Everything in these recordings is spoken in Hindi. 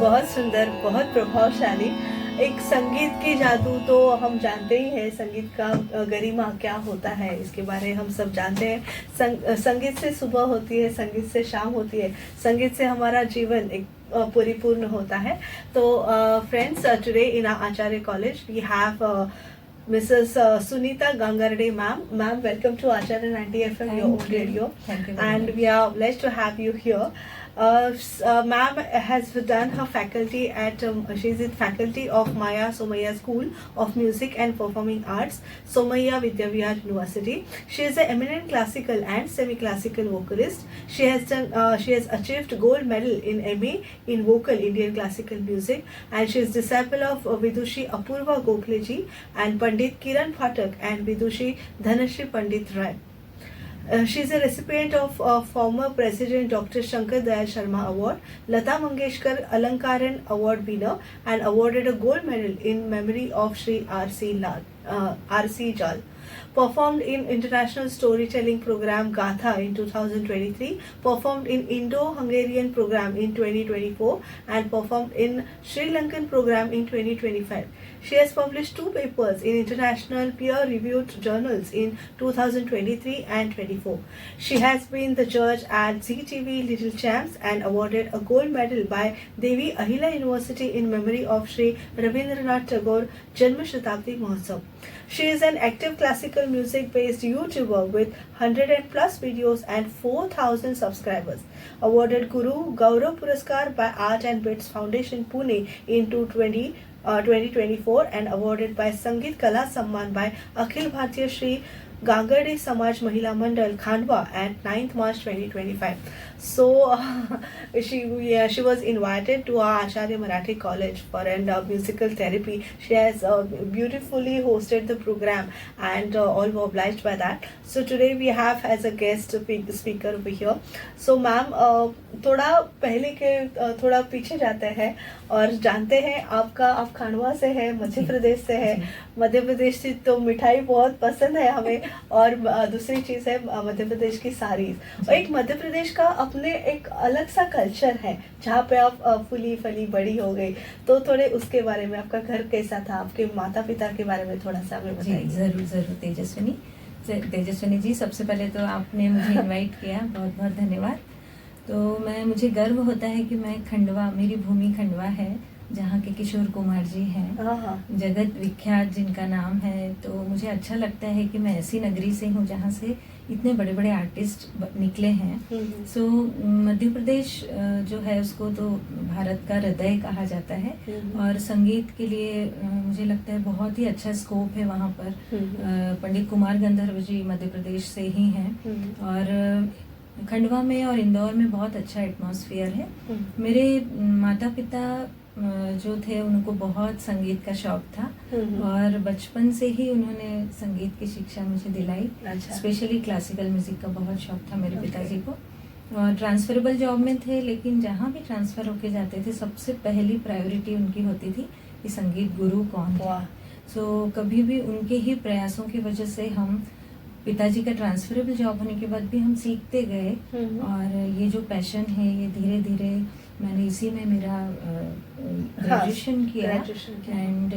बहुत सुंदर, बहुत प्रभावशाली। एक संगीत की जादू तो हम जानते ही हैं, संगीत का गरिमा क्या होता है इसके बारे में हम सब जानते हैं। संगीत से सुबह होती है, संगीत से शाम होती है, संगीत से हमारा जीवन एक परिपूर्ण होता है। तो friends, today in Acharya college we have Mrs. Sunita Gangarde, ma'am. Ma'am, welcome to Acharya 90 FM, your own radio. Thank you very And much. we are blessed to have you here. Ma'am has done her faculty at, she's in faculty of Maya Somaya School of Music and Performing Arts, Somaya Vidyavihar University. She is an eminent classical and semi-classical vocalist. She has achieved gold medal in MA in vocal Indian classical music, and she is disciple of Vidushi Apurva Gokhale ji and Pandit Kiran Phatak and Vidushi Dhanashri Pandit Rai. She is a recipient of former President Dr. Shankar Dayal Sharma Award, Lata Mangeshkar Alankaran Award winner, and awarded a gold medal in memory of Shri R.C. Jal. Performed in international storytelling program Gatha in 2023, performed in Indo-Hungarian program in 2024, and performed in Sri Lankan program in 2025. She has published 2 papers in international peer-reviewed journals in 2023 and 24. She has been the judge at ZTV Little Champs and awarded a gold medal by Devi Ahila University in memory of Sri Rabindranath Tagore Janma Shatabdi Mahotsav. She is an active classical music-based YouTuber with 100 plus videos and 4,000 subscribers. Awarded Guru Gaurav Puraskar by Art and Bits Foundation Pune in 2024 and awarded by Sangeet Kala Samman by Akhil Bhartiya Shri Gangarde Samaj Mahila Mandal Khandwa at 9th March 2025. So she was invited to our Acharya Marathi College for a musical therapy. She has beautifully hosted the program and all were obliged by that. So today we have as a guest speaker over here. So ma'am, थोड़ा पहले के थोड़ा पीछे जाते हैं और जानते हैं आप खांडवा से है, मध्य प्रदेश से है। मध्य प्रदेश की तो मिठाई बहुत पसंद है हमें, और दूसरी चीज़ है मध्य प्रदेश की साड़ीज। और एक मध्य प्रदेश का अपने एक अलग सा कल्चर है जहाँ पे आप फुली फली बड़ी हो गई। तो थोड़े उसके बारे में, आपका घर कैसा था, आपके माता पिता के बारे में थोड़ा सा हमें बताइए। जरूर तेजस्विनी जी, सबसे पहले तो आपने मुझे इनवाइट किया, बहुत बहुत धन्यवाद। तो मुझे गर्व होता है कि मैं खंडवा, मेरी भूमि खंडवा है, जहाँ के किशोर कुमार जी हैं, जगत विख्यात जिनका नाम है। तो मुझे अच्छा लगता है कि मैं ऐसी नगरी से हूँ जहाँ से इतने बड़े बड़े आर्टिस्ट निकले हैं। सो मध्य प्रदेश जो है उसको तो भारत का हृदय कहा जाता है, और संगीत के लिए मुझे लगता है बहुत ही अच्छा स्कोप है वहाँ पर। पंडित कुमार गंधर्व जी मध्य प्रदेश से ही हैं, और खंडवा में और इंदौर में बहुत अच्छा एटमॉस्फेयर है। मेरे माता पिता जो थे उनको बहुत संगीत का शौक था, और बचपन से ही उन्होंने संगीत की शिक्षा मुझे दिलाई। स्पेशली क्लासिकल म्यूजिक का बहुत शौक था मेरे पिताजी को। और ट्रांसफरेबल जॉब में थे, लेकिन जहाँ भी ट्रांसफ़र होके जाते थे सबसे पहली प्रायोरिटी उनकी होती थी कि संगीत गुरु कौन है। सो कभी भी उनके ही प्रयासों की वजह से हम, पिताजी का ट्रांसफरेबल जॉब होने के बाद भी हम सीखते गए, और ये जो पैशन है ये धीरे धीरे मैंने इसी में मेरा ग्रेजुएशन किया। एंड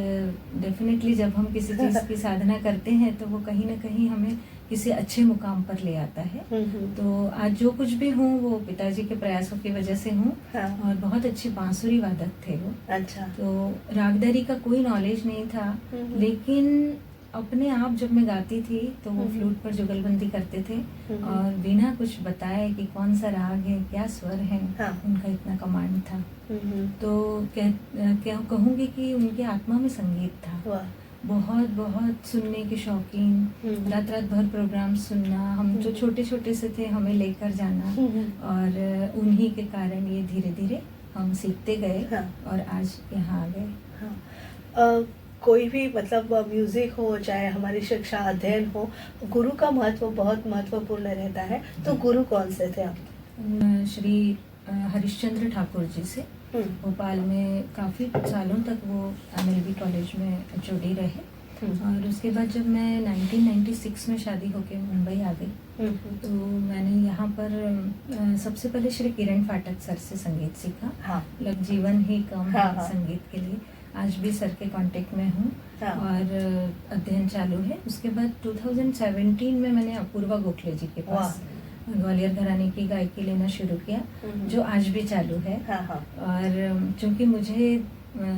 डेफिनेटली जब हम किसी चीज़ की साधना करते हैं तो वो कहीं ना कहीं हमें किसी अच्छे मुकाम पर ले आता है। तो आज जो कुछ भी हूँ वो पिताजी के प्रयासों की वजह से हूँ। और बहुत अच्छे बांसुरी वादक थे वो। अच्छा। तो रागदारी का कोई नॉलेज नहीं था, लेकिन अपने आप जब मैं गाती थी तो वो फ्लूट पर जुगलबंदी करते थे, और बिना कुछ बताए कि कौन सा राग है, क्या स्वर है, उनका इतना कमांड था। तो क्या कहूँगी कि उनकी आत्मा में संगीत था। बहुत बहुत सुनने के शौकीन, रात रात भर प्रोग्राम सुनना, हम जो छोटे छोटे से थे हमें लेकर जाना, और उन्हीं के कारण ये धीरे धीरे हम सीखते गए और आज यहाँ आ गए। कोई भी मतलब म्यूजिक हो, चाहे हमारी शिक्षा अध्ययन हो, गुरु का महत्व बहुत महत्वपूर्ण रहता है। तो गुरु कौन से थे आप? श्री हरिश्चंद्र ठाकुर जी से। भोपाल में काफ़ी सालों तक वो MLB कॉलेज में जुड़ी रहे, और उसके बाद जब मैं 1996 में शादी होके मुंबई आ गई, तो मैंने यहाँ पर सबसे पहले श्री किरण फाटक सर से संगीत सीखा। हाँ। मतलब जीवन ही कम हाँ, है हाँ। संगीत के लिए। आज भी सर के कांटेक्ट में हूँ। हाँ। और अध्ययन चालू है। उसके बाद 2017 में मैंने अपूर्वा गोखले जी के पास ग्वालियर घराने की गायकी लेना शुरू किया, जो आज भी चालू है। हाँ, हाँ। और चूंकि मुझे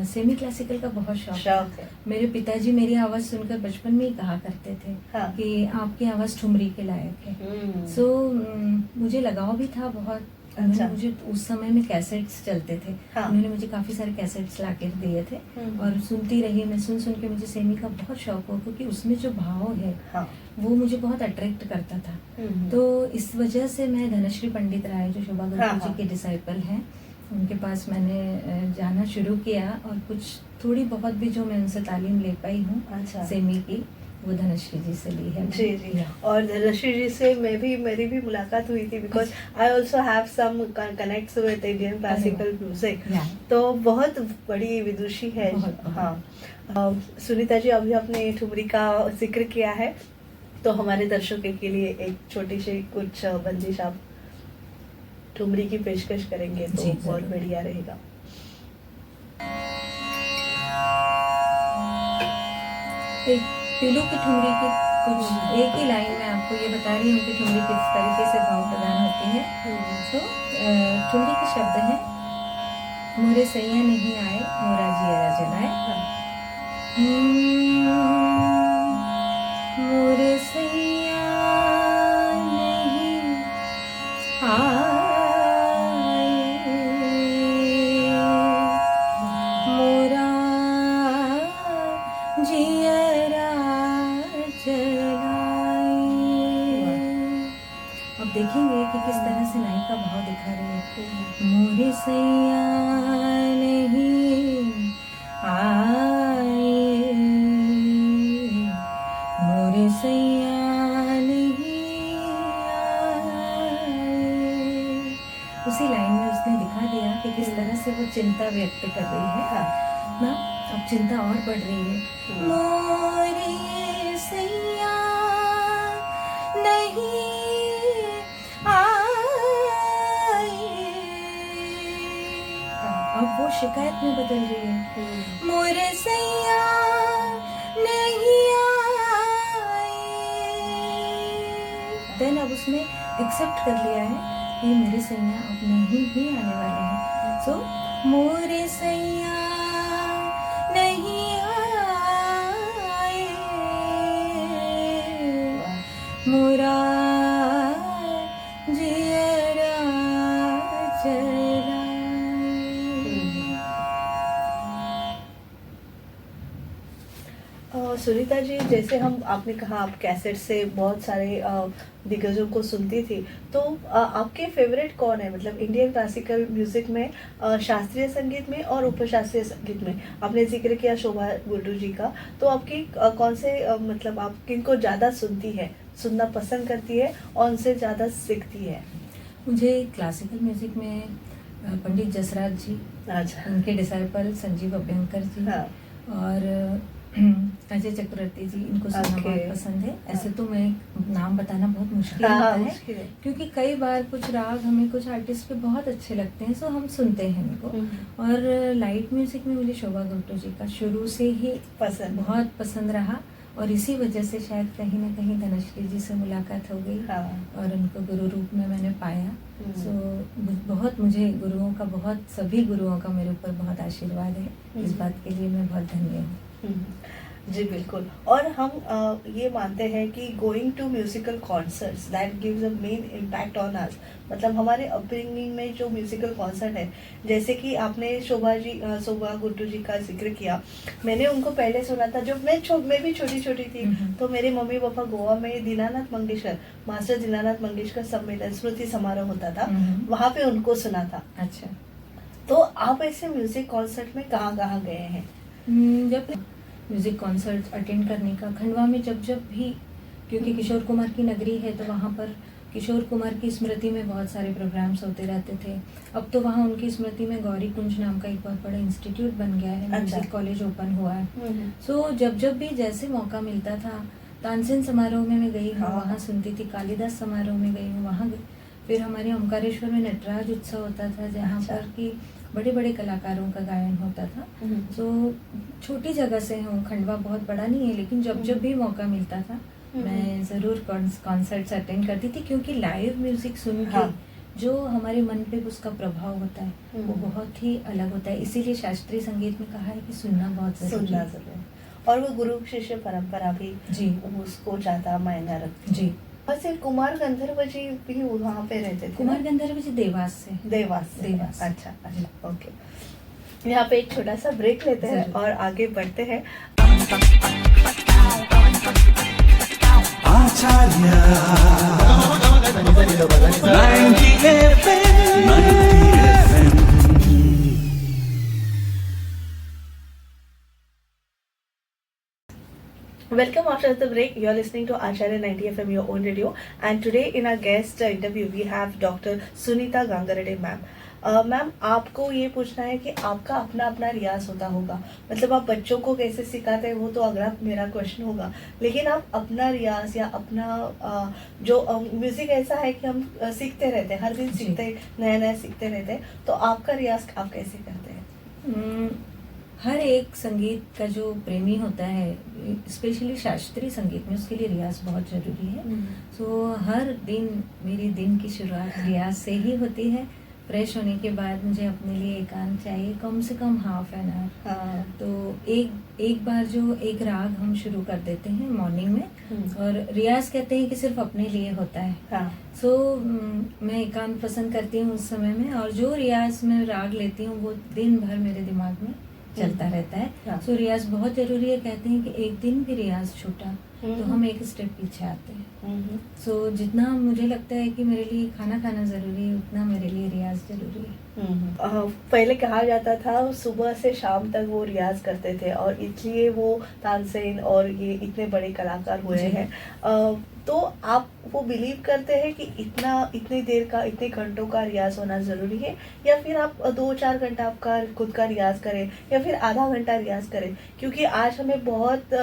सेमी क्लासिकल का बहुत शौक है। मेरे पिताजी मेरी आवाज़ सुनकर बचपन में ही कहा करते थे हाँ। कि आपकी आवाज़ ठुमरी के लायक है। सो मुझे लगाव भी था बहुत। अच्छा। मुझे उस समय में कैसेट्स चलते थे। हाँ। उन्होंने मुझे काफ़ी सारे कैसेट्स ला के दिए थे और सुनती रही मैं। सुन सुन के मुझे सेमी का बहुत शौक हुआ, क्योंकि उसमें जो भाव है हाँ। वो मुझे बहुत अट्रैक्ट करता था। तो इस वजह से मैं धनश्री पंडित राय, जो शोभा गुप्ता हाँ, जी हाँ। के डिसाइपल हैं, उनके पास मैंने जाना शुरू किया और कुछ थोड़ी बहुत भी जो मैं उनसे तालीम ले पाई हूँ अच्छा। सेमी की, वो धनश्री जी से ली है। जी जी। और धनश्री जी से मेरी भी मुलाकात हुई थी, because I also have some connects with Indian classical music. तो बहुत बड़ी विदुषी है। हाँ। सुनीता जी, अभी आपने ठुमरी का जिक्र किया है, तो हमारे दर्शकों के लिए एक छोटी सी कुछ बंदिश आप ठुमरी की पेशकश करेंगे तो बहुत बढ़िया रहेगा। एक पीलू की ठुमरी की कुछ एक ही लाइन में आपको ये बता रही हूँ कि ठुमरी किस तरीके से भाव प्रदान होती है। तो ठुमरी के शब्द हैं, मोरे सैया नहीं आए मोरा जिया जलाए। मोरे सैया नहीं आए मोरा जियरा जलाए। अब देखेंगे कि किस तरह से नाई का भाव दिखा रही है। मोरे सैया नहीं आए मोरे सैया नहीं आए। उसी लाइन में उसने दिखा दिया कि किस तरह से वो चिंता व्यक्त कर रही है ना। अब चिंता और बढ़ रही है। मोरे सैया नहीं आए, अब वो शिकायत में बदल रही है। मोरे सैया नहीं आए। देन अब उसने एक्सेप्ट कर लिया है कि मेरे सैया अब नहीं ही आने वाले हैं। सो मोरे सैया नहीं आए मोरा जियरा जलाए। सुनीता जी, जैसे आपने कहा आप कैसेट से बहुत सारे दिग्गजों को सुनती थी, तो आपके फेवरेट कौन है? मतलब इंडियन क्लासिकल म्यूजिक में, शास्त्रीय संगीत में और उपशास्त्रीय संगीत में। आपने जिक्र किया शोभा गुड्डू जी का, तो आपकी कौन से मतलब आप किनको ज़्यादा सुनती है, सुनना पसंद करती है और उनसे ज़्यादा सीखती है? मुझे क्लासिकल म्यूजिक में पंडित जसराज जी, उनके डिसाइपल संजीव अभ्यंकर जी, हाँ। और अजय चक्रवर्ती जी, इनको सुनना बहुत पसंद है। ऐसे तो मैं नाम बताना बहुत मुश्किल होता है, क्योंकि कई बार कुछ राग हमें कुछ आर्टिस्ट के बहुत अच्छे लगते हैं, सो हम सुनते हैं उनको। और लाइट म्यूजिक में मुझे शोभा गुप्ता जी का शुरू से ही बहुत पसंद रहा, और इसी वजह से शायद कहीं ना कहीं धनश्री जी से मुलाकात हो गई और उनको गुरु रूप में मैंने पाया। सो बहुत मुझे गुरुओं का, बहुत सभी गुरुओं का मेरे ऊपर बहुत आशीर्वाद है। इस बात के लिए मैं बहुत धन्य हूँ। जी बिल्कुल। और हम ये मानते हैं कि going to musical concerts that gives a main impact on us. मतलब हमारे अपब्रिंगिंग में जो म्यूजिकल कॉन्सर्ट है, जैसे कि आपने शोभा गुड्डू जी का जिक्र किया, मैंने उनको पहले सुना था जब मैं भी छोटी छोटी थी। तो मेरे मम्मी पापा गोवा में दीनानाथ मंगेशकर, मास्टर दीनानाथ मंगेशकर सम्मेलन स्मृति समारोह होता था, वहाँ पे उनको सुना था। अच्छा, तो आप ऐसे म्यूजिक कॉन्सर्ट में कहाँ कहाँ गए हैं? जब म्यूजिक कॉन्सर्ट अटेंड करने का खंडवा में जब भी, क्योंकि किशोर कुमार की नगरी है, तो वहाँ पर किशोर कुमार की स्मृति में बहुत सारे प्रोग्राम्स होते रहते थे। अब तो वहाँ उनकी स्मृति में गौरी कुंज नाम का एक बहुत बड़ा इंस्टीट्यूट बन गया है, म्यूजिक कॉलेज ओपन हुआ है। सो जब भी जैसे मौका मिलता था, तानसेन समारोह में मैं गई हूँ, वहाँ सुनती थी, कालिदास समारोह में गई हूँ, वहाँ गई। फिर हमारे ओमकारेश्वर में नटराज उत्सव होता था, जहाँ पर कि बड़े बड़े कलाकारों का गायन होता था। सो छोटी जगह से हूँ, खंडवा बहुत बड़ा नहीं है, लेकिन जब भी मौका मिलता था मैं ज़रूर कॉन्सर्ट्स अटेंड करती थी, क्योंकि लाइव म्यूजिक सुन के जो हमारे मन पे उसका प्रभाव होता है वो बहुत ही अलग होता है। इसीलिए शास्त्रीय संगीत में कहा है कि सुनना बहुत जरूरी है। और वो गुरु शिष्य परंपरा भी जी उसको ज्यादा मायना रखती जी। और सिर्फ कुमार गंधर्व जी भी वहाँ पे रहते थे। कुमार गंधर्व जी देवास से। देवास। अच्छा, ओके। यहाँ पे एक छोटा सा ब्रेक लेते हैं और आगे बढ़ते हैं। Welcome after the break. You are listening to Acharya 90 FM, your own radio. And today in our guest interview, we have Dr. Sunita Gangarade ma'am. Ma'am, आपको ये पूछना है कि आपका अपना अपना रियाज होता होगा, मतलब आप बच्चों को कैसे सिखाते हैं वो तो अगला मेरा क्वेश्चन होगा, लेकिन आप अपना रियाज या अपना जो म्यूजिक ऐसा है कि हम सीखते रहते हैं, हर दिन सीखते हैं, नया नया सीखते रहते हैं, तो आपका रियाज आप कैसे करते हैं? हर एक संगीत का जो प्रेमी होता है, स्पेशली शास्त्रीय संगीत में, उसके लिए रियाज बहुत ज़रूरी है। सो हर दिन मेरी दिन की शुरुआत रियाज से ही होती है। फ्रेश होने के बाद मुझे अपने लिए एकांत चाहिए, कम से कम हाफ एन आवर। तो एक बार जो एक राग हम शुरू कर देते हैं मॉर्निंग में, और रियाज कहते हैं कि सिर्फ अपने लिए होता है। सो मैं एकांत पसंद करती हूँ उस समय में, और जो रियाज में राग लेती हूँ वो दिन भर मेरे दिमाग में चलता रहता है। सो रियाज बहुत जरूरी है। कहते हैं कि एक दिन भी रियाज छूटा तो हम एक स्टेप पीछे आते हैं। सो जितना मुझे लगता है कि मेरे लिए खाना खाना जरूरी है, उतना मेरे लिए रियाज जरूरी है। पहले कहा जाता था सुबह से शाम तक वो रियाज करते थे, और इसलिए वो तानसेन और ये इतने बड़े कलाकार हुए हैं। तो आप वो बिलीव करते हैं कि इतनी देर का, इतने घंटों का रियाज होना ज़रूरी है, या फिर आप 2-4 घंटा आपका खुद का रियाज करें, या फिर आधा घंटा रियाज करें? क्योंकि आज हमें बहुत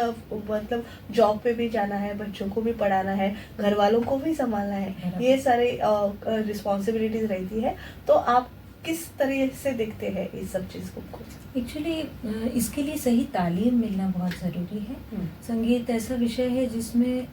मतलब जॉब पे भी जाना है, बच्चों को भी पढ़ाना है, घर वालों को भी संभालना है, ये सारे रिस्पॉन्सिबिलिटीज रहती है। तो आप किस तरह से देखते हैं इस सब चीज़ को? एक्चुअली इसके लिए सही तालीम मिलना बहुत ज़रूरी है। संगीत ऐसा विषय है जिसमें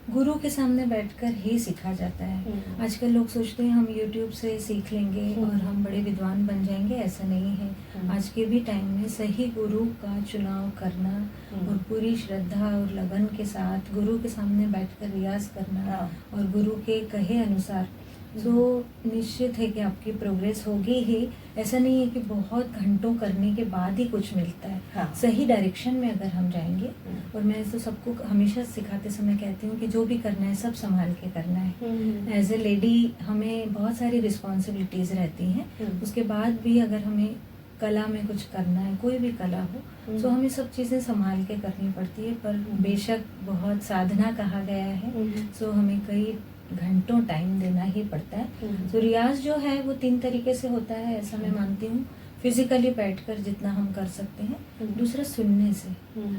गुरु के सामने बैठकर ही सीखा जाता है। आजकल लोग सोचते हैं हम YouTube से सीख लेंगे और हम बड़े विद्वान बन जाएंगे, ऐसा नहीं है। आज के भी टाइम में सही गुरु का चुनाव करना और पूरी श्रद्धा और लगन के साथ गुरु के सामने बैठकर रियाज करना और गुरु के कहे अनुसार, तो निश्चित है कि आपकी प्रोग्रेस होगी ही। ऐसा नहीं है कि बहुत घंटों करने के बाद ही कुछ मिलता है। सही डायरेक्शन में अगर हम जाएंगे, और मैं तो सबको हमेशा सिखाते समय कहती हूँ कि जो भी करना है सब संभाल के करना है। एज ए लेडी हमें बहुत सारी रिस्पॉन्सिबिलिटीज रहती हैं, उसके बाद भी अगर हमें कला में कुछ करना है, कोई भी कला हो, तो हमें सब चीज़ें संभाल के करनी पड़ती है। पर बेशक बहुत साधना कहा गया है, सो हमें कई घंटों टाइम देना ही पड़ता है। तो रियाज जो है वो 3 तरीके से होता है, ऐसा मैं मानती हूँ। फिजिकली बैठकर जितना हम कर सकते हैं, दूसरा सुनने से,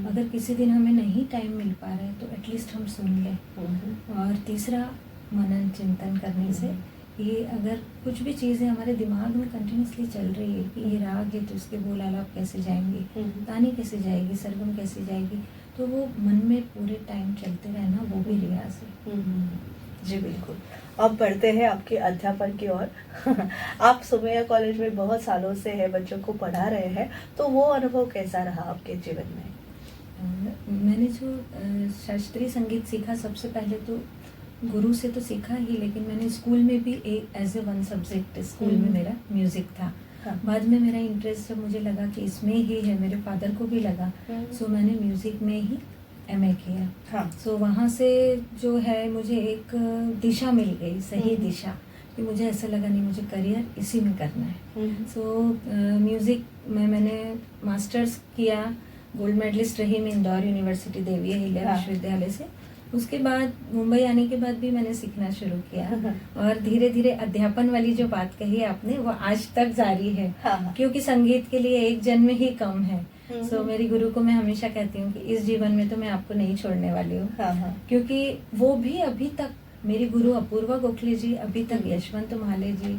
अगर किसी दिन हमें नहीं टाइम मिल पा रहा है तो एटलीस्ट हम सुन लें, और तीसरा मनन चिंतन करने से। ये अगर कुछ भी चीज़ें हमारे दिमाग में कंटिन्यूसली चल रही है कि ये राग है तो इसके बोल आलाप कैसे जाएंगे, तानी कैसे जाएगी, सरगम कैसे जाएगी, तो वो मन में पूरे टाइम चलते रहना, वो भी रियाज है। जी बिल्कुल। अब बढ़ते हैं आपके अध्यापन की ओर। आप सोमैया कॉलेज में बहुत सालों से है, बच्चों को पढ़ा रहे हैं, तो वो अनुभव कैसा रहा आपके जीवन में? मैंने जो शास्त्रीय संगीत सीखा, सबसे पहले तो गुरु से तो सीखा ही, लेकिन मैंने स्कूल में भी एक एज ए 1 सब्जेक्ट स्कूल में मेरा म्यूजिक था। बाद में मेरा इंटरेस्ट जब मुझे लगा कि इसमें ही है, मेरे फादर को भी लगा, सो मैंने म्यूजिक में ही MA किया। सो वहाँ से जो है मुझे एक दिशा मिल गई, सही दिशा, कि मुझे ऐसा लगा नहीं, मुझे करियर इसी में करना है। सो म्यूज़िक में मैंने मास्टर्स किया, गोल्ड मेडलिस्ट रही मैं इंदौर यूनिवर्सिटी देवी अहिल्या विश्वविद्यालय से। उसके बाद मुंबई आने के बाद भी मैंने सीखना शुरू किया और धीरे धीरे अध्यापन वाली जो बात कही आपने वो आज तक जारी है। हाँ। क्योंकि संगीत के लिए एक जन्म ही कम है। हम्म। सो मेरी गुरु को मैं हमेशा कहती हूँ कि इस जीवन में तो मैं आपको नहीं छोड़ने वाली हूँ। हाँ। क्योंकि वो भी अभी तक मेरी गुरु अपूर्वा गोखले जी अभी तक यशवंत माले जी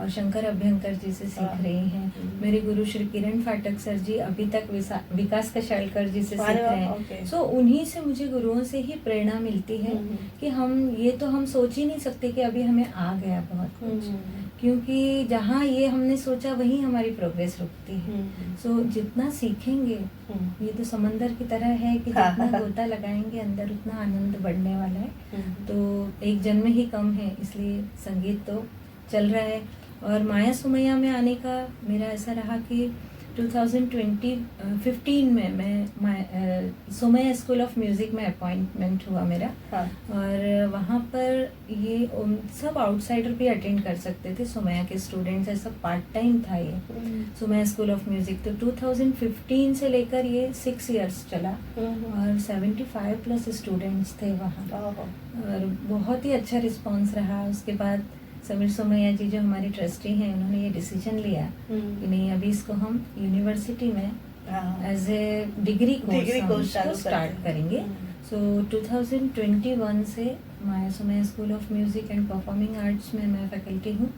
और शंकर अभ्यंकर जी से सीख रही हैं। मेरे गुरु श्री किरण फाटक सर जी अभी तक विकास कशालकर जी से सीख रहे हैं। सो उन्हीं से मुझे गुरुओं से ही प्रेरणा मिलती है कि हम सोच ही नहीं सकते कि अभी हमें आ गया बहुत कुछ, क्योंकि जहाँ ये हमने सोचा वहीं हमारी प्रोग्रेस रुकती है। सो जितना सीखेंगे ये तो समंदर की तरह है कि जितना गोता लगाएंगे अंदर उतना आनंद बढ़ने वाला है। तो एक जन्म ही कम है, इसलिए संगीत तो चल रहा है। और माया सुमैया में आने का मेरा ऐसा रहा कि 2015 में मैं सुमैया स्कूल ऑफ म्यूजिक में अपॉइंटमेंट हुआ मेरा। हाँ। और वहाँ पर ये सब आउटसाइडर भी अटेंड कर सकते थे, सुमैया के स्टूडेंट्स, ऐसा पार्ट टाइम था ये सुमैया स्कूल ऑफ म्यूजिक। तो 2015 से लेकर ये 6 इयर्स चला और 75+ स्टूडेंट्स थे वहाँ और बहुत ही अच्छा रिस्पॉन्स रहा। उसके बाद समीर सोमैया जी जो हमारे ट्रस्टी हैं उन्होंने ये डिसीजन लिया कि नहीं अभी इसको हम यूनिवर्सिटी में as a degree course start करेंगे। सो 2021 से Maya Somaiya school of music and performing arts में मैं फैकल्टी हूँ,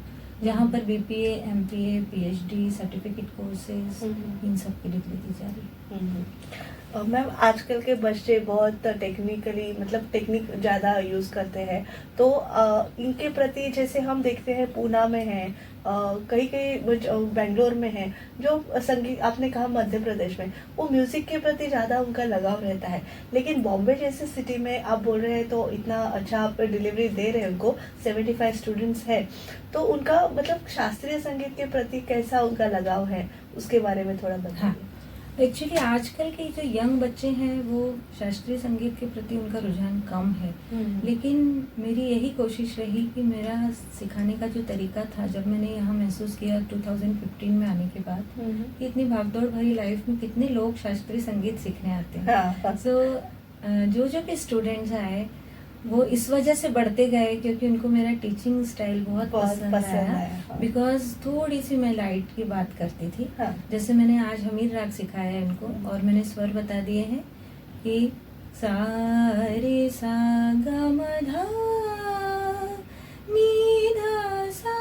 जहाँ पर BPA, MPA, PhD, certificate courses इन सब की डिग्री दी जा रही है। मैम आजकल के बच्चे बहुत टेक्निकली मतलब टेक्निक ज़्यादा यूज़ करते हैं, तो इनके प्रति जैसे हम देखते हैं पूना में है, कई बेंगलोर में है, जो संगीत आपने कहा मध्य प्रदेश में, वो म्यूज़िक के प्रति ज़्यादा उनका लगाव रहता है। लेकिन बॉम्बे जैसे सिटी में आप बोल रहे हैं तो इतना अच्छा आप डिलीवरी दे रहे हैं उनको, 75 स्टूडेंट्स है, तो उनका मतलब शास्त्रीय संगीत के प्रति कैसा उनका लगाव है, उसके बारे में थोड़ा बताइए। हाँ। एक्चुअली आजकल के जो यंग बच्चे हैं वो शास्त्रीय संगीत के प्रति उनका रुझान कम है, लेकिन मेरी यही कोशिश रही कि मेरा सिखाने का जो तरीका था, जब मैंने यहाँ महसूस किया 2015 में आने के बाद कि इतनी भागदौड़ भरी लाइफ में कितने लोग शास्त्रीय संगीत सीखने आते हैं। सो जो भी स्टूडेंट्स आए वो इस वजह से बढ़ते गए क्योंकि उनको मेरा टीचिंग स्टाइल बहुत पसंद आया। बिकॉज थोड़ी सी मैं लाइट की बात करती थी। जैसे मैंने आज हमीर राग सिखाया है इनको और मैंने स्वर बता दिए हैं कि सा रे सा गा मा धा नी धा सा।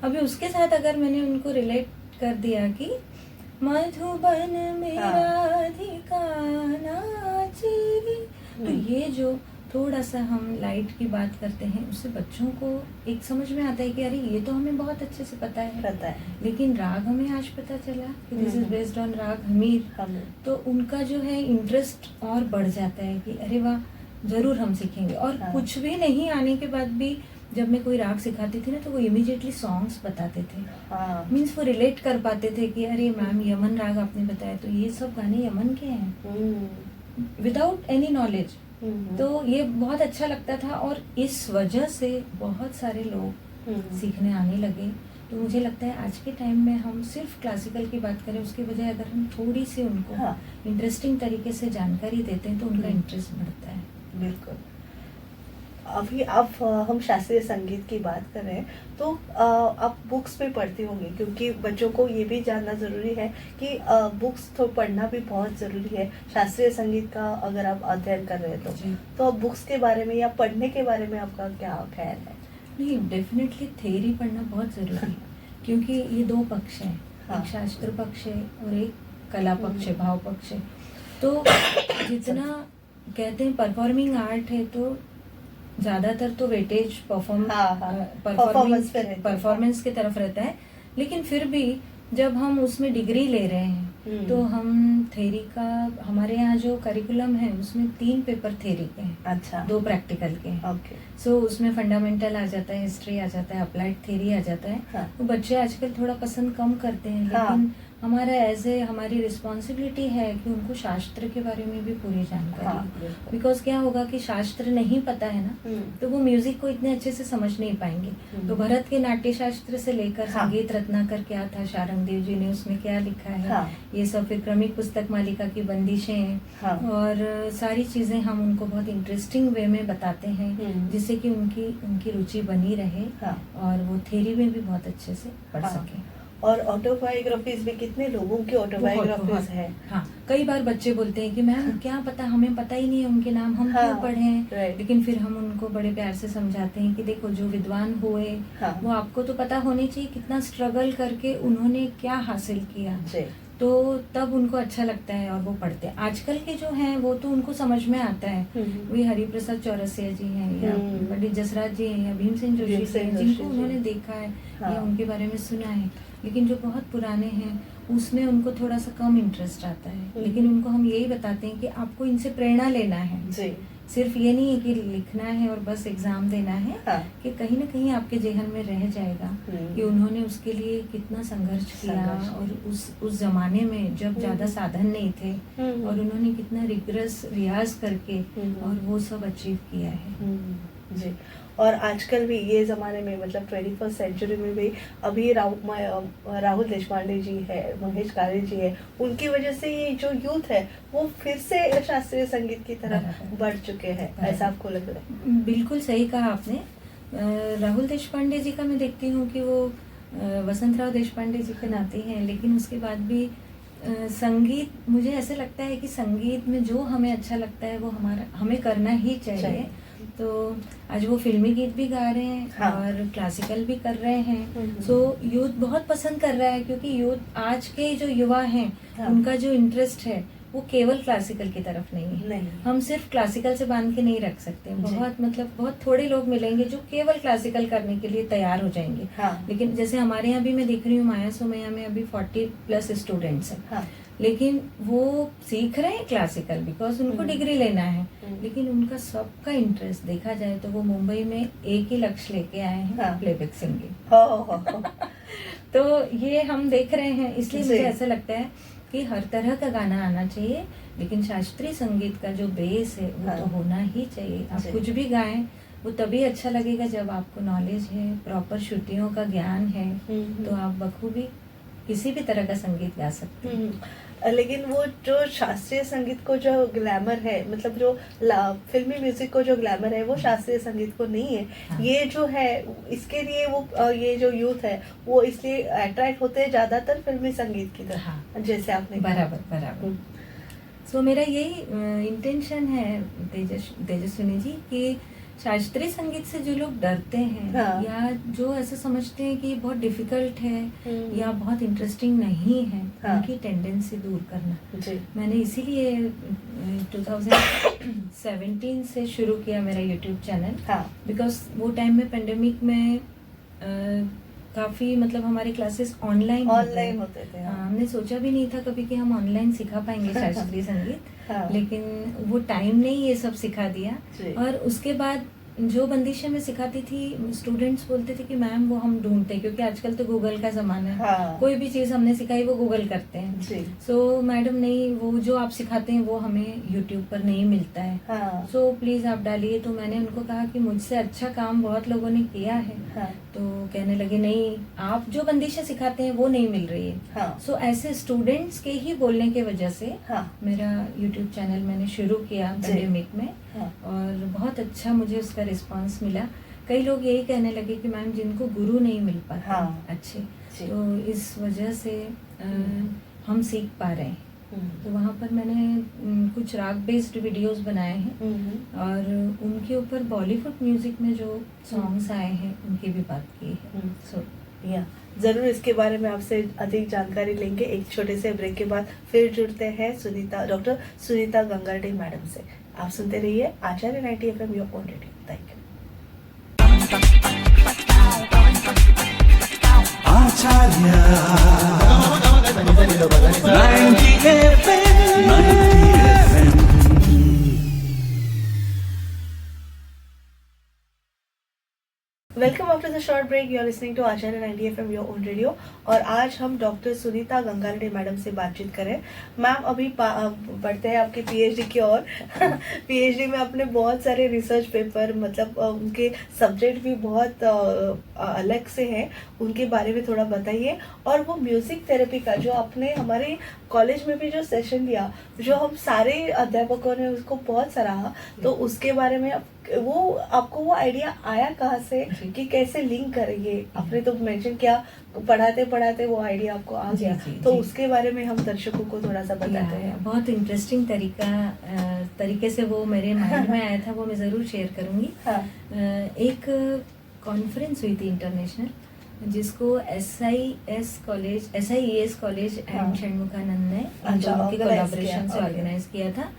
अभी उसके साथ अगर मैंने उनको रिलेट कर दिया कि मधुबन में राधिका नाचेगी, तो ये जो थोड़ा सा हम लाइट की बात करते हैं उससे बच्चों को एक समझ में आता है कि अरे ये तो हमें बहुत अच्छे से पता है, लेकिन राग हमें आज पता चला कि दिस इज बेस्ड ऑन राग हमीर। तो उनका जो है इंटरेस्ट और बढ़ जाता है कि अरे वाह जरूर हम सीखेंगे। और कुछ भी नहीं आने के बाद भी जब मैं कोई राग सिखाती थी ना तो वो इमीडिएटली सॉन्ग्स बताते थे। मीन्स वो रिलेट कर पाते थे कि अरे मैम यमन राग आपने बताया तो ये सब गाने यमन के हैं विदाउट एनी नॉलेज। तो ये बहुत अच्छा लगता था और इस वजह से बहुत सारे लोग सीखने आने लगे। तो मुझे लगता है आज के टाइम में हम सिर्फ क्लासिकल की बात करें उसके बजाय अगर हम थोड़ी सी उनको इंटरेस्टिंग तरीके से जानकारी देते हैं तो उनका इंटरेस्ट बढ़ता है। बिल्कुल। अभी अब हम शास्त्रीय संगीत की बात कर रहे हैं तो आप बुक्स भी पढ़ती होंगी, क्योंकि बच्चों को ये भी जानना ज़रूरी है कि बुक्स तो पढ़ना भी बहुत ज़रूरी है शास्त्रीय संगीत का अगर आप अध्ययन कर रहे हैं तो अब बुक्स के बारे में या पढ़ने के बारे में आपका क्या ख्याल है? नहीं, डेफिनेटली थ्योरी पढ़ना बहुत ज़रूरी है क्योंकि ये दो पक्ष हैं, एक शास्त्र पक्ष है और एक कला पक्ष है, भाव पक्ष है। तो जितना कहते हैं परफॉर्मिंग आर्ट है तो ज्यादातर तो वेटेज परफॉर्मेंस की तरफ रहता है, लेकिन फिर भी जब हम उसमें डिग्री ले रहे हैं तो हम थ्योरी का, हमारे यहाँ जो करिकुलम है उसमें 3 पेपर थ्योरी के हैं, अच्छा 2 प्रैक्टिकल के हैं। सो उसमें फंडामेंटल आ जाता है, हिस्ट्री आ जाता है, अप्लाइड थ्योरी आ जाता है। तो बच्चे आजकल थोड़ा पसंद कम करते हैं, लेकिन हमारा एज ए हमारी रिस्पॉन्सिबिलिटी है कि उनको शास्त्र के बारे में भी पूरी हाँ, जानकारी, बिल्कुल। बिकॉज क्या होगा कि शास्त्र नहीं पता है ना तो वो म्यूजिक को इतने अच्छे से समझ नहीं पाएंगे। तो भरत के नाट्य शास्त्र से लेकर हाँ। संगीत रत्नाकर क्या था, शारंग देव जी ने उसमें क्या लिखा है, हाँ। ये सब फिर क्रमिक पुस्तक मालिका की बंदिशें हैं, हाँ। और सारी चीजें हम उनको बहुत इंटरेस्टिंग वे में बताते हैं जिससे कि उनकी उनकी रुचि बनी रहे हाँ। और वो थ्योरी में भी बहुत अच्छे से पढ़ हाँ। सके। और ऑटोबायोग्राफीज भी कितने लोगों की ऑटोबायोग्राफीज बहुत। है। हाँ, कई बार बच्चे बोलते हैं कि मैम क्या पता, हमें पता ही नहीं है उनके नाम, हम क्यों हाँ, पढ़ें। right। लेकिन फिर हम उनको बड़े प्यार से समझाते हैं कि देखो जो विद्वान हुए हाँ। वो आपको तो पता होनी चाहिए कितना स्ट्रगल करके उन्होंने क्या हासिल किया, जी। तो तब उनको अच्छा लगता है और वो पढ़ते हैं। आजकल के जो हैं वो तो उनको समझ में आता है, वही हरिप्रसाद चौरसिया जी हैं या पंडित जसराज जी हैं या भीमसेन जोशी जी भीमसेन हैं, जोशी जिनको जी। उन्होंने देखा है हाँ। या उनके बारे में सुना है। लेकिन जो बहुत पुराने हैं उसमें उनको थोड़ा सा कम इंटरेस्ट आता है, लेकिन उनको हम यही बताते हैं कि आपको इनसे प्रेरणा लेना है, जी। सिर्फ ये नहीं है कि लिखना है और बस एग्जाम देना है, हाँ। कि कहीं ना कहीं आपके जेहन में रह जाएगा कि उन्होंने उसके लिए कितना संघर्ष किया और उस जमाने में जब ज्यादा साधन नहीं थे और उन्होंने कितना रिगरस रियाज करके और वो सब अचीव किया है। जी। और आजकल भी ये ज़माने में मतलब 21st सेंचुरी में भी अभी राहुल देशपांडे जी है, महेश कारे जी है, उनकी वजह से ये जो यूथ है वो फिर से शास्त्रीय संगीत की तरफ बढ़ चुके हैं, ऐसा आपको लग रहा है? बिल्कुल सही कहा आपने। राहुल देशपांडे जी का मैं देखती हूँ कि वो वसंतराव देशपांडे जी के नाते हैं, लेकिन उसके बाद भी संगीत, मुझे ऐसे लगता है कि संगीत में जो हमें अच्छा लगता है वो हमें करना ही चाहिए। तो आज वो फिल्मी गीत भी गा रहे हैं, हाँ। और क्लासिकल भी कर रहे हैं। सो यूथ बहुत पसंद कर रहा है, क्योंकि यूथ आज के जो युवा हैं हाँ। उनका जो इंटरेस्ट है वो केवल क्लासिकल की तरफ नहीं है। नहीं। हम सिर्फ क्लासिकल से बांध के नहीं रख सकते। बहुत थोड़े लोग मिलेंगे जो केवल क्लासिकल करने के लिए तैयार हो जाएंगे। हाँ। लेकिन जैसे हमारे यहाँ भी मैं देख रही हूँ माया सोमैया में अभी 40+ स्टूडेंट्स हैं। हाँ। लेकिन वो सीख रहे हैं क्लासिकल बिकॉज उनको डिग्री लेना है, लेकिन उनका सबका इंटरेस्ट देखा जाए तो वो मुंबई में एक ही लक्ष्य लेके आए हैं, हाँ। Playback singing. हो। तो ये हम देख रहे हैं, इसलिए जी। मुझे ऐसा लगता है कि हर तरह का गाना आना चाहिए, लेकिन शास्त्रीय संगीत का जो बेस है वो हाँ। तो होना ही चाहिए। आप जी। कुछ भी गाएं वो तभी अच्छा लगेगा जब आपको नॉलेज है, प्रॉपर श्रुतियों का ज्ञान है, तो आप बखूबी किसी भी तरह का संगीत गा सकते हैं। लेकिन वो जो शास्त्रीय संगीत को जो ग्लैमर है, मतलब जो फिल्मी म्यूजिक को जो ग्लैमर है वो शास्त्रीय संगीत को नहीं है। हाँ। ये जो है इसके लिए वो ये जो यूथ है वो इसलिए अट्रैक्ट होते हैं ज्यादातर फिल्मी संगीत की तरफ। हाँ। जैसे आपने कहा। बराबर। सो मेरा यही इंटेंशन है तेजस्विनी जी कि शास्त्रीय संगीत से जो लोग डरते हैं, हाँ। या जो ऐसा समझते हैं कि बहुत डिफिकल्ट है या बहुत इंटरेस्टिंग नहीं है, हाँ। उनकी टेंडेंसी दूर करना। जी। मैंने इसीलिए 2017 से शुरू किया मेरा यूट्यूब चैनल, हाँ। बिकॉज वो टाइम में पेंडेमिक में काफी मतलब हमारे क्लासेस ऑनलाइन होते थे। हाँ। हमने सोचा भी नहीं था कभी कि हम ऑनलाइन सिखा पाएंगे शास्त्रीय संगीत, हाँ। लेकिन वो टाइम ने ही ये सब सिखा दिया। जी। और उसके बाद जो बंदिशें मैं सिखाती थी, स्टूडेंट्स बोलते थे कि मैम वो हम ढूंढते, क्योंकि आजकल तो गूगल का जमाना है। हाँ। कोई भी चीज हमने सिखाई वो गूगल करते हैं। जी। सो मैडम नहीं, वो जो आप सिखाते हैं वो हमें यूट्यूब पर नहीं मिलता है। हाँ। सो प्लीज आप डालिए। तो मैंने उनको कहा कि मुझसे अच्छा काम बहुत लोगों ने किया है। हाँ। तो कहने लगे नहीं, आप जो बंदिशें सिखाते हैं वो नहीं मिल रही है। हाँ। सो ऐसे स्टूडेंट्स के ही बोलने की वजह से हाँ। मेरा यूट्यूब चैनल मैंने शुरू किया पेंडेमिक में, हाँ। और बहुत अच्छा मुझे उसका रिस्पांस मिला। कई लोग यही कहने लगे कि मैम जिनको गुरु नहीं मिल पाते हाँ। अच्छे, जी। तो इस वजह से हम सीख पा रहे हैं। तो वहाँ पर मैंने कुछ राग बेस्ड वीडियोस बनाए हैं, और उनके ऊपर बॉलीवुड म्यूजिक में जो सॉन्ग्स आए हैं उनकी भी बात की है। सो या जरूर इसके बारे में आपसे अधिक जानकारी लेंगे। एक छोटे से ब्रेक के बाद फिर जुड़ते हैं डॉक्टर सुनीता गंगारेड्डी मैडम से। आप सुनते रहिए Acharya 90 FM your own radio. Thank you. Acharya 90 FM। Welcome after the short short break, you are listening to Acharya 90 FM your own radio. और आज हम डॉक्टर सुनीता गंगारेड्डी मैडम से बातचीत करें। मैम अभी बढ़ते हैं आपकी पीएचडी की ओर। पीएचडी में आपने बहुत सारे रिसर्च पेपर, मतलब उनके सब्जेक्ट भी बहुत अलग से हैं, उनके बारे में थोड़ा बताइए। और वो म्यूजिक थेरेपी का जो आपने हमारे कॉलेज में भी जो सेशन दिया, जो हम सारे अध्यापकों ने उसको बहुत सराहा, तो उसके बारे में वो आपको वो आइडिया आया कहाँ से कि कैसे लिंक करेंगे? आपने तो मेंशन किया पढ़ाते पढ़ाते वो आइडिया आपको आ गया, तो उसके बारे में हम दर्शकों को थोड़ा सा बताते हैं। बहुत इंटरेस्टिंग तरीके से वो मेरे माइंड में आया था, वो मैं ज़रूर शेयर करूँगी। हाँ। एक कॉन्फ्रेंस हुई थी इंटरनेशनल, जिसको SIES कॉलेज एंड षणमुखानंद ने दोनों के कोलैबोरेशन से ऑर्गेनाइज किया था,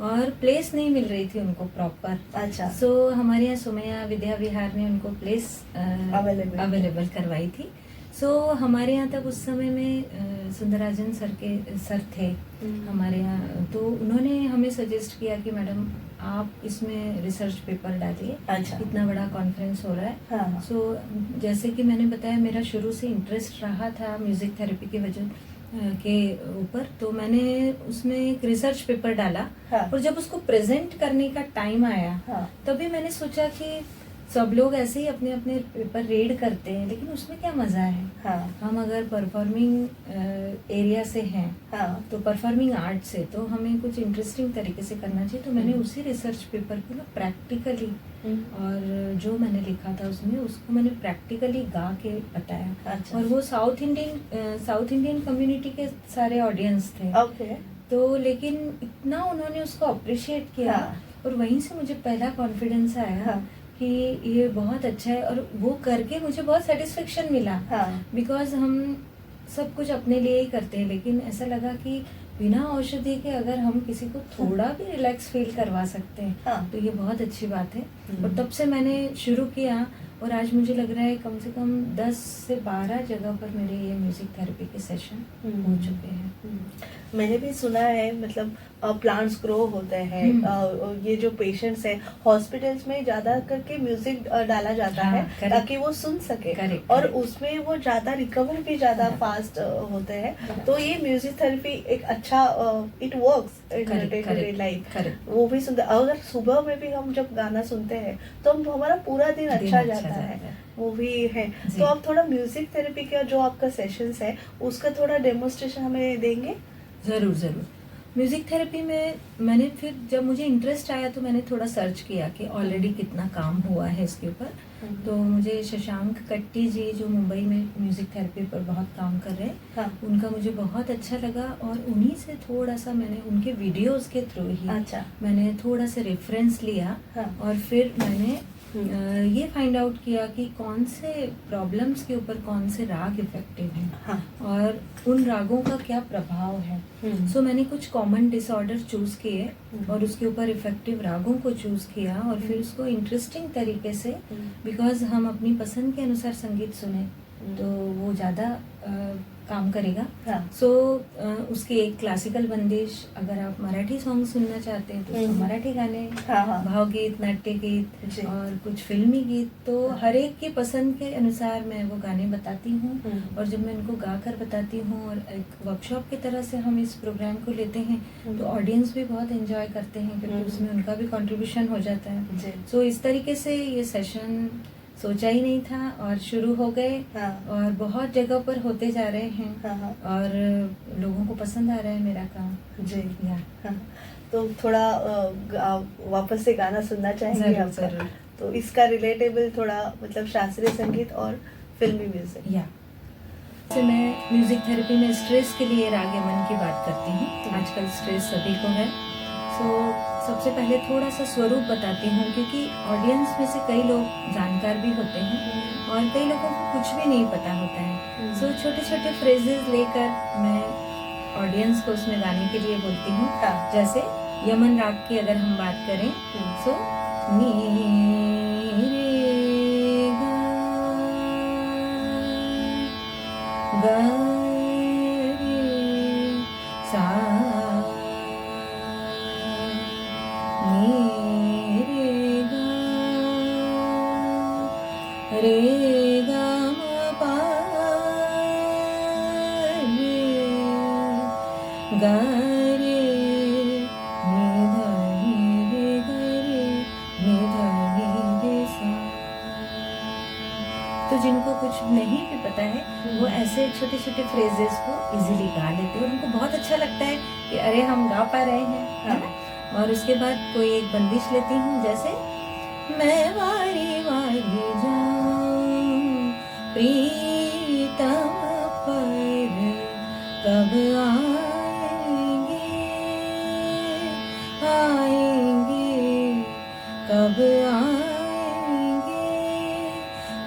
और प्लेस नहीं मिल रही थी उनको प्रॉपर। अच्छा। सो हमारे यहाँ सुमैया विद्या विहार ने उनको प्लेस अवेलेबल करवाई थी। सो हमारे यहाँ तक उस समय में सुंदराजन सर थे हमारे यहाँ, तो उन्होंने हमें सजेस्ट किया कि मैडम आप इसमें रिसर्च पेपर डालिए। अच्छा। इतना बड़ा कॉन्फ्रेंस हो रहा है। हाँ। सो जैसे कि मैंने बताया, मेरा शुरू से इंटरेस्ट रहा था म्यूजिक थेरेपी के वजह के ऊपर, तो मैंने उसमें एक रिसर्च पेपर डाला। हाँ। और जब उसको प्रेजेंट करने का टाइम आया, हाँ। तभी मैंने सोचा कि सब लोग ऐसे ही अपने अपने पेपर रीड करते हैं, लेकिन उसमें क्या मजा है। हाँ। हम अगर परफॉर्मिंग एरिया से हैं, हाँ। तो परफॉर्मिंग आर्ट से, तो हमें कुछ इंटरेस्टिंग तरीके से करना चाहिए। तो मैंने उसी रिसर्च पेपर को ना प्रैक्टिकली, और जो मैंने लिखा था उसमें, उसको मैंने प्रैक्टिकली गा के बताया। अच्छा। और वो साउथ इंडियन कम्युनिटी के सारे ऑडियंस थे। ओके। तो लेकिन इतना उन्होंने उसको अप्रिशिएट किया। हाँ। और वहीं से मुझे पहला कॉन्फिडेंस आया। हाँ। कि ये बहुत अच्छा है, और वो करके मुझे बहुत सेटिस्फेक्शन मिला। हाँ। बिकॉज हम सब कुछ अपने लिए ही करते हैं, लेकिन ऐसा लगा कि बिना औषधि के अगर हम किसी को थोड़ा भी रिलैक्स फील करवा सकते हैं, हाँ। तो ये बहुत अच्छी बात है। और तब से मैंने शुरू किया, और आज मुझे लग रहा है कम से कम 10 से 12 जगह पर मेरे ये म्यूजिक थेरेपी के सेशन हो चुके हैं। मैंने भी सुना है, मतलब प्लांट्स ग्रो होते हैं। ये जो पेशेंट्स हैं हॉस्पिटल्स में ज्यादा करके म्यूजिक डाला जाता हाँ, है correct. ताकि वो सुन सके। Correct, और correct. उसमें वो ज्यादा रिकवर भी ज्यादा फास्ट होते हैं। तो ये म्यूजिक थेरेपी एक अच्छा, it works in day to day life. वो भी सुनते, अगर सुबह में भी हम जब गाना सुनते हैं तो हमारा पूरा दिन अच्छा जाता है। वो भी है। तो आप थोड़ा म्यूजिक थेरेपी का जो आपका सेशंस है उसका थोड़ा डेमोन्स्ट्रेशन हमें देंगे? जरूर। म्यूजिक थेरेपी में मैंने फिर जब मुझे इंटरेस्ट आया, तो मैंने थोड़ा सर्च किया कि ऑलरेडी कितना काम हुआ है इसके ऊपर। तो मुझे शशांक कट्टी जी, जो मुंबई में म्यूजिक थेरेपी पर बहुत काम कर रहे हैं, हाँ। उनका मुझे बहुत अच्छा लगा, और उन्हीं से थोड़ा सा मैंने उनके वीडियोस के थ्रू ही अच्छा। मैंने थोड़ा सा रेफरेंस लिया। हाँ। और फिर मैंने ये फाइंड आउट किया कि कौन से प्रॉब्लम्स के ऊपर कौन से राग इफेक्टिव हैं। हाँ। और उन रागों का क्या प्रभाव है। सो मैंने कुछ कॉमन डिसऑर्डर चूज किए, और उसके ऊपर इफेक्टिव रागों को चूज किया, और फिर उसको इंटरेस्टिंग तरीके से, बिकॉज हम अपनी पसंद के अनुसार संगीत सुने तो वो ज़्यादा काम करेगा। हाँ। सो उसकी एक क्लासिकल बंदिश, अगर आप मराठी सॉन्ग सुनना चाहते हैं तो मराठी गाने, हाँ। भावगीत, नाट्य गीत जी। और कुछ फिल्मी गीत, तो हर एक की पसंद के अनुसार मैं वो गाने बताती हूँ। और जब मैं उनको गा कर बताती हूँ, और एक वर्कशॉप की तरह से हम इस प्रोग्राम को लेते हैं, तो ऑडियंस भी बहुत एंजॉय करते हैं, क्योंकि उसमें उनका भी कंट्रीब्यूशन हो जाता है। सो इस तरीके से ये सेशन सोचा ही नहीं था, और शुरू हो गए। हाँ। और बहुत जगह पर होते जा रहे हैं। हाँ। और लोगों को पसंद आ रहा है मेरा काम। जी। या हाँ। तो थोड़ा वापस से गाना सुनना चाहेंगे आपका? जरूर। तो इसका रिलेटेबल थोड़ा, मतलब शास्त्रीय संगीत और फिल्मी म्यूजिक। या से मैं म्यूजिक थेरेपी में स्ट्रेस के लिए राग यमन की बात करती हूँ। आजकल स्ट्रेस सभी को है। सो सबसे पहले थोड़ा सा स्वरूप बताती हूँ, क्योंकि ऑडियंस में से कई लोग जानकार भी होते हैं, और कई लोगों को कुछ भी नहीं पता होता है। सो छोटे छोटे फ्रेजेस लेकर मैं ऑडियंस को उसमें गाने के लिए बोलती हूँ। जैसे यमन राग की अगर हम बात करें, सो नी रे गा रे सा, नी रे गा गा रे नि धा नि रे गा रे नि धा नि रे सा। तो जिनको कुछ नहीं भी पता है वो ऐसे छोटे छोटे फ्रेजेस को इजीली गा लेते हैं और उनको बहुत अच्छा लगता है कि अरे हम गा पा रहे हैं, है ना। और उसके बाद कोई एक बंदिश लेती हूँ, जैसे मैं वारी वारी जाऊं प्रीतम पर कब आएंगे आएंगे कब आएंगे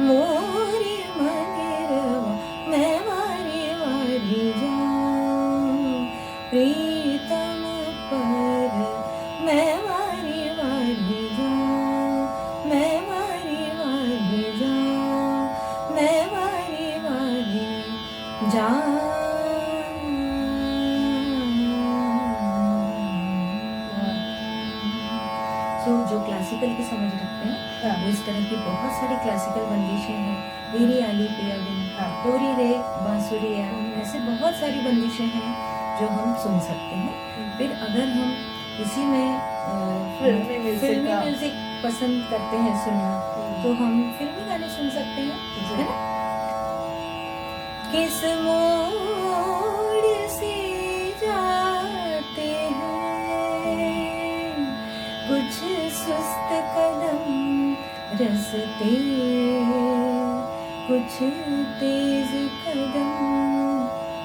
मोरी मंदिरवा। मैं वारी वारी जाऊं प्रीतम पर, मैं वारी वारी जाऊं, मैं वारी वारी जाऊं, मैं वारी वारी जाऊं। तो जो क्लासिकल की समझ रखते हैं वो इस तरह की बहुत सारी क्लासिकल बंदिशें हैं। तेरी आली पिया बिन, तोरी रे बांसुरिया, ऐसे बहुत सारी बंदिशें हैं जो हम सुन सकते हैं। फिर अगर हम इसी में फिल्मी म्यूजिक पसंद करते हैं सुनना, तो हम फिल्मी गाने सुन सकते हैं, है ना। किस मोड़ से जाते हैं कुछ सुस्त कदम रसते, कुछ तेज कदम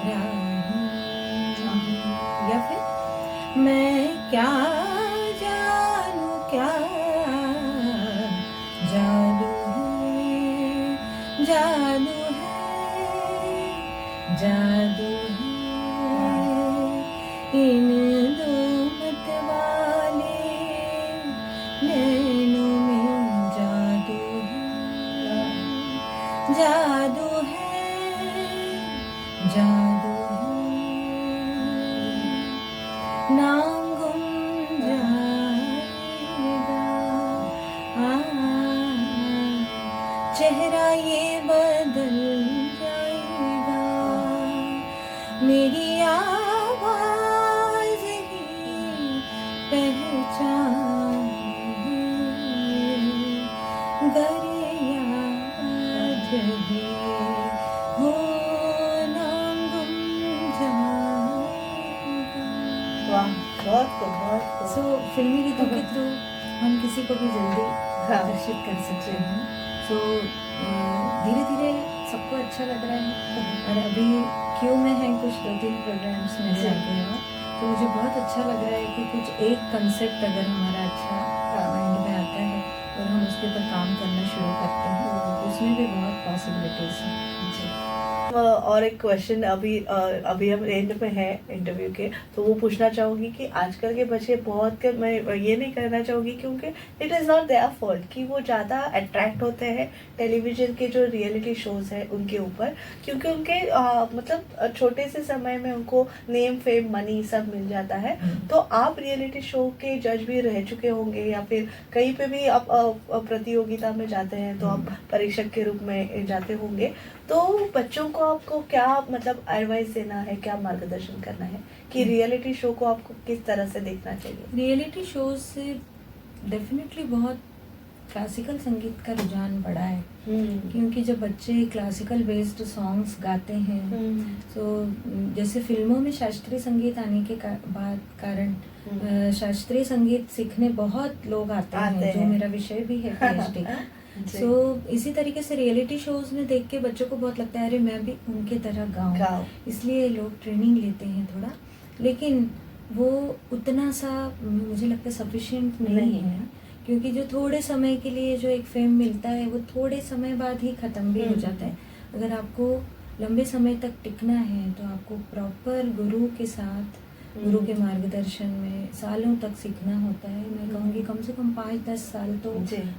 राहें। या फिर मैं क्या जानू क्या जादू है, जादू है, जादू है इन दो मत वाले नैनों में, जादू है, जादू है, जादू नाम गुम जाएगा, चेहरा ये बदल जाएगा, मेरी आवाज ही पहचान है, गर याद रहे हो नाम गुम जाएगा। वाह, बहुत खूब, बहुत खूब। सो फिल्मी गीतों के थ्रू हम किसी को भी जल्दी हाँ। आकर्षित कर सकते हैं। सो धीरे धीरे सबको अच्छा लग रहा है और अभी क्यों में है कुछ 2-3 प्रोग्राम्स में जी। आते हैं, तो मुझे बहुत अच्छा लग रहा है कि कुछ एक कंसेप्ट अगर हमारा अच्छा माइंड में आता है और हम उसके ऊपर काम करना शुरू करते हैं तो उसमें भी बहुत पॉसिबिलिटीज हैं। और एक क्वेश्चन अभी हम एंड में है इंटरव्यू के, तो वो पूछना चाहूँगी कि आजकल के बच्चे मैं ये नहीं करना चाहूँगी क्योंकि it is not their fault कि वो ज़्यादा अट्रैक्ट होते हैं टेलीविज़न के जो रियलिटी शोज़ है उनके ऊपर, क्योंकि उनके मतलब छोटे से समय में उनको नेम फेम मनी सब मिल जाता है। तो आप रियलिटी शो के जज भी रह चुके होंगे या फिर कहीं पे भी आप प्रतियोगिता में जाते हैं तो आप परीक्षक के रूप में जाते होंगे, तो बच्चों को आपको क्या मतलब एडवाइस देना है, क्या मार्गदर्शन करना है कि रियलिटी शो को आपको किस तरह से देखना चाहिए? रियलिटी शोज से डेफिनेटली बहुत क्लासिकल संगीत का रुझान बढ़ा है, क्योंकि जब बच्चे क्लासिकल बेस्ड सॉन्ग्स गाते हैं तो जैसे फिल्मों में शास्त्रीय संगीत आने के बाद कारण शास्त्रीय संगीत सीखने बहुत लोग आते हैं, जो मेरा विषय भी है PhD का। सो इसी तरीके से रियलिटी शोज में देख के बच्चों को बहुत लगता है अरे मैं भी उनके तरह गाऊं, इसलिए लोग ट्रेनिंग लेते हैं थोड़ा, लेकिन वो उतना सा मुझे लगता है सफिशिएंट नहीं है, क्योंकि जो थोड़े समय के लिए जो एक फेम मिलता है वो थोड़े समय बाद ही खत्म भी हो जाता है। अगर आपको लंबे समय तक टिकना है तो आपको प्रॉपर गुरु के साथ, गुरु के मार्गदर्शन में सालों तक सीखना होता है। मैं कहूँगी कम से कम 5-10 साल तो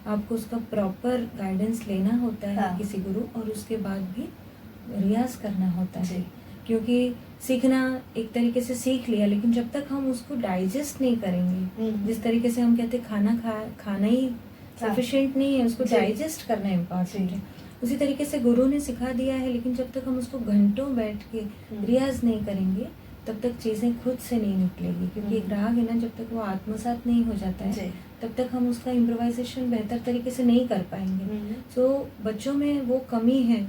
आपको उसका प्रॉपर गाइडेंस लेना होता है किसी गुरु, और उसके बाद भी रियाज करना होता है, क्योंकि सीखना एक तरीके से सीख लिया, लेकिन जब तक हम उसको डाइजेस्ट नहीं करेंगे, जिस तरीके से हम कहते खाना ही सफिशिएंट नहीं है, उसको डाइजेस्ट करना इम्पोर्टेंट है। उसी तरीके से गुरु ने सिखा दिया है, लेकिन जब तक हम उसको घंटों बैठ के रियाज नहीं करेंगे तब तक चीज़ें खुद से नहीं निकलेगी, क्योंकि एक राग है ना, जब तक वो आत्मसात नहीं हो जाता है जी। तब तक हम उसका इम्प्रोवाइजेशन बेहतर तरीके से नहीं कर पाएंगे। सो बच्चों में वो कमी है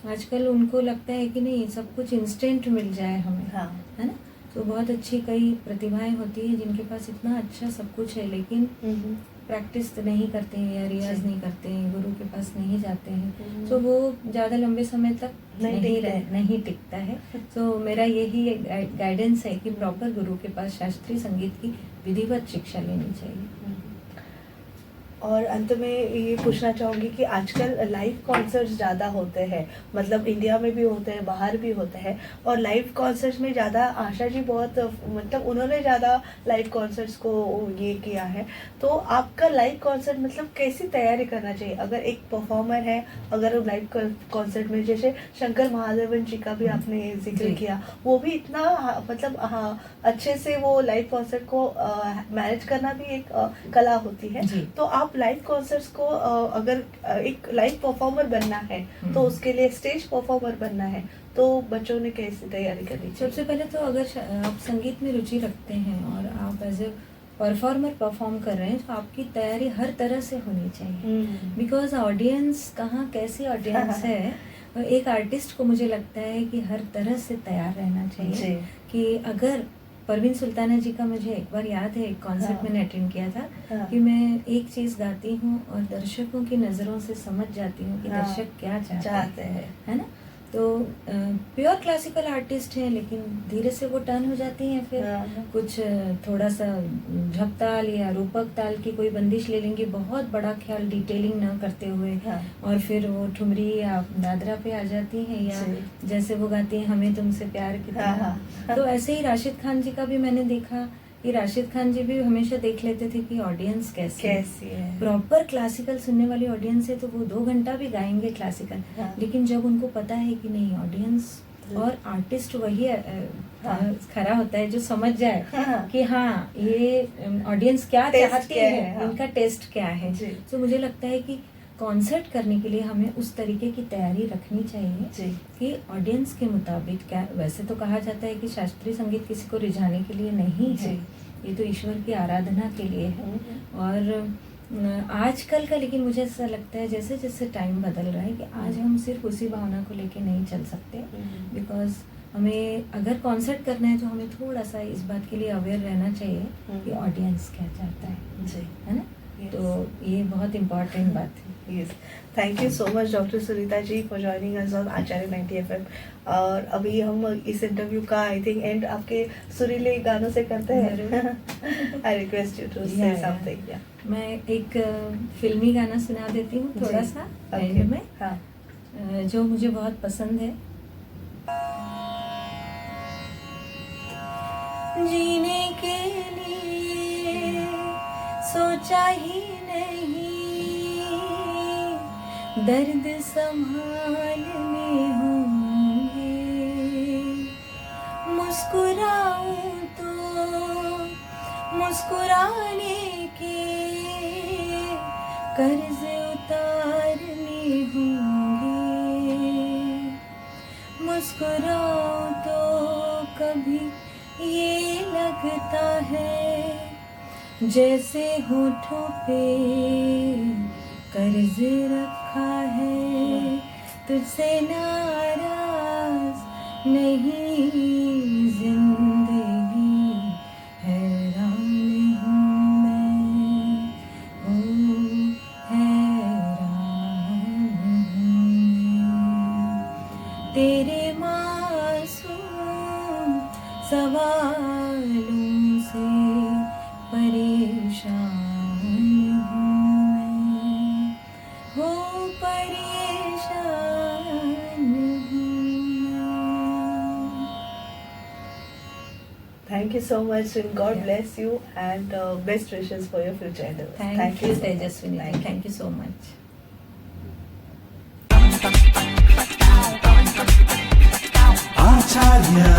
आजकल, उनको लगता है कि नहीं सब कुछ इंस्टेंट मिल जाए हमें, हाँ। है ना। तो बहुत अच्छी कई प्रतिभाएं होती हैं जिनके पास इतना अच्छा सब कुछ है, लेकिन प्रैक्टिस तो नहीं करते हैं या रियाज जी। नहीं करते हैं, गुरु के पास नहीं जाते हैं, हम्म। तो वो ज़्यादा लंबे समय तक नहीं नहीं टिकता है। तो मेरा यही गाइडेंस है कि प्रॉपर गुरु के पास शास्त्रीय संगीत की विधिवत शिक्षा लेनी चाहिए। और अंत में ये पूछना चाहूँगी कि आजकल लाइव कॉन्सर्ट्स ज़्यादा होते हैं, मतलब इंडिया में भी होते हैं, बाहर भी होते हैं, और लाइव कॉन्सर्ट्स में ज़्यादा आशा जी बहुत, मतलब उन्होंने ज़्यादा लाइव कॉन्सर्ट्स को ये किया है। तो आपका लाइव कॉन्सर्ट मतलब कैसी तैयारी करना चाहिए अगर एक परफॉर्मर है, अगर लाइव कॉन्सर्ट में जैसे शंकर महादेवन जी का भी आपने जिक्र जी। किया, वो भी इतना मतलब अच्छे से वो लाइव कॉन्सर्ट को मैनेज करना भी एक कला होती है। जी। तो आप लाइव कॉन्सर्ट्स को अगर एक लाइव परफॉर्मर बनना है तो उसके लिए स्टेज परफॉर्मर बनना है, तो बच्चों ने कैसे तैयारी करनी चाहिए? सबसे पहले तो अगर आप संगीत में रुचि रखते हैं और आप एज ए परफॉर्मर परफॉर्म कर रहे हैं, तो आपकी तैयारी हर तरह से होनी चाहिए, बिकॉज ऑडियंस कहाँ कैसी ऑडियंस है। एक आर्टिस्ट को मुझे लगता है कि हर तरह से तैयार रहना चाहिए। कि अगर परवीन सुल्ताना जी का मुझे एक बार याद है, एक कॉन्सर्ट मैंने अटेंड किया था कि मैं एक चीज़ गाती हूँ और दर्शकों की नज़रों से समझ जाती हूँ कि दर्शक क्या चाहते हैं, है ना। तो प्योर क्लासिकल आर्टिस्ट हैं, लेकिन धीरे से वो टर्न हो जाती हैं, फिर कुछ थोड़ा सा झपताल या रूपक ताल की कोई बंदिश ले लेंगे, बहुत बड़ा ख्याल डिटेलिंग ना करते हुए, और फिर वो ठुमरी या दादरा पे आ जाती हैं, या जैसे वो गाती हैं हमें तुमसे प्यार कितना। तो ऐसे ही राशिद खान जी का भी मैंने देखा कि राशिद खान जी भी हमेशा देख लेते थे कि ऑडियंस कैसी है। प्रॉपर क्लासिकल सुनने वाली ऑडियंस है तो वो 2 घंटा भी गाएंगे क्लासिकल, लेकिन जब उनको पता है कि नहीं ऑडियंस और आर्टिस्ट वही खड़ा होता है जो समझ जाए कि हाँ ये ऑडियंस क्या चाहती है, इनका टेस्ट क्या है। तो मुझे लगता है कि कॉन्सर्ट करने के लिए हमें उस तरीके की तैयारी रखनी चाहिए कि ऑडियंस के मुताबिक क्या। वैसे तो कहा जाता है कि शास्त्रीय संगीत किसी को रिझाने के लिए नहीं है, ये तो ईश्वर की आराधना के लिए है। और आजकल का, लेकिन मुझे ऐसा लगता है जैसे जैसे टाइम बदल रहा है कि आज हम सिर्फ उसी भावना को लेके नहीं चल सकते, बिकॉज हमें अगर कॉन्सर्ट करना है तो हमें थोड़ा सा इस बात के लिए अवेयर रहना चाहिए कि ऑडियंस क्या चाहता है ना। तो ये बहुत इम्पोर्टेंट बात है। Yes. Thank you so much Dr. Sunita ji for joining us on Acharya 90 FM। और अभी हम इस इंटरव्यू का आई थिंक एंड आपके सुरीले गानों से करते हैं। I request you to say something. मैं एक फिल्मी गाना सुना देती हूँ थोड़ा सा एंड में, जो मुझे बहुत पसंद है। जीने के लिए सोचा ही नहीं, दर्द संभालने होंगे, मुस्कुराऊं तो मुस्कुराने के कर्ज उतारने होंगे, मुस्कुराऊं तो कभी ये लगता है जैसे होठों पे कर्ज रखा है, तुझसे नाराज नहीं जिंदगी, हैरान हूँ मैं, हैरान हूँ तेरे मासूम सवालों से परेशान Thank you so much and God bless you and best wishes for your future endeavors. Thank you Tejaswini. Thank you so much. Acharya